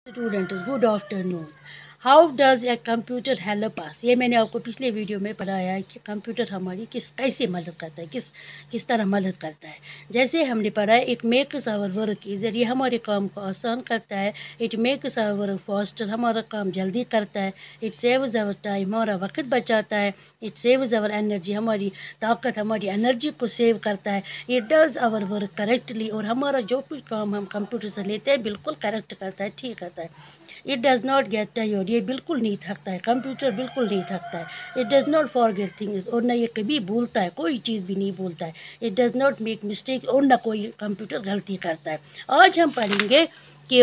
Students, good afternoon. How does a computer help us? ये मैंने आपको पिछले वीडियो में पढ़ाया है कि कंप्यूटर हमारी कैसे मदद करता है, किस तरह मदद करता है। जैसे हमने पढ़ा है, it makes our work easier, ये हमारे काम को आसान करता है। It makes our work faster, हमारा काम जल्दी करता है। इट सेव्स आवर टाइम, हमारा वक्त बचाता है। इट सेव्स आवर एनर्जी, हमारी ताकत, हमारी एनर्जी को सेव करता है। It does our work correctly, और हमारा जो कुछ काम हम कंप्यूटर से लेते हैं बिल्कुल करेक्ट करता है, ठीक करता है। It does not get tired, ये बिल्कुल नहीं थकता है, कंप्यूटर बिल्कुल नहीं थकता है। It does not forget things, और न ये कभी भूलता है, कोई चीज़ भी नहीं भूलता है। It does not make mistake, और न कोई कंप्यूटर गलती करता है। आज हम पढ़ेंगे कि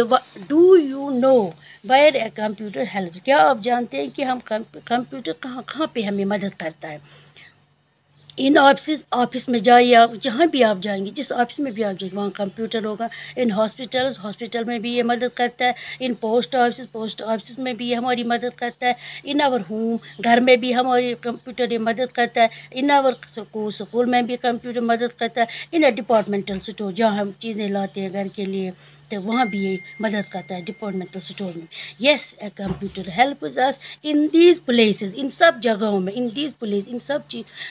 do you know where a computer help, क्या आप जानते हैं कि हम कंप्यूटर कहाँ कहाँ पे हमें मदद करता है। इन ऑफिस में जाइए, आप जहाँ भी आप जाएंगे, जिस ऑफिस में भी आप जाएंगे वहाँ कंप्यूटर होगा। इन हॉस्पिटल में भी ये मदद करता है। इन पोस्ट ऑफिस में भी ये हमारी मदद करता है। इन आवर होम, घर में भी हमारी कंप्यूटर ये मदद करता है। इन आवर स्कूल में भी कंप्यूटर मदद करता है। इन अ डिपार्टमेंटल स्टोर, जहाँ हम चीज़ें लाते हैं घर के लिए, तो वहाँ भी ये मदद करता है डिपार्टमेंटल स्टोर में। Yes, a computer helps us in these places, इन सब जगहों में, इन दीज प्लेस, इन सब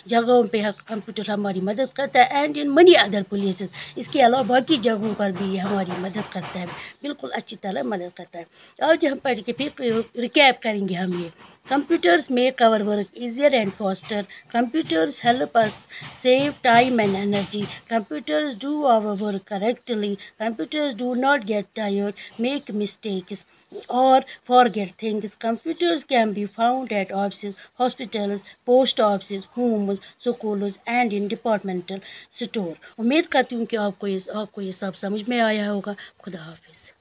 जगहों पे कंप्यूटर हमारी मदद करता है। And in money other places, इसके अलावा बाकी जगहों पर भी ये हमारी मदद करता है, बिल्कुल अच्छी तरह मदद करता है। आज हम पढ़ के फिर रिकैप करेंगे हम ये। Computers make our work easier and faster. Computers help us save time and energy. Computers do our work correctly. Computers do not get tired, make mistakes, or forget things. Computers can be found at offices, hospitals, post offices, homes, schools, and in departmental store. उम्मीद करती हूँ कि आपको ये सब समझ में आया होगा। खुदा हाफिज़।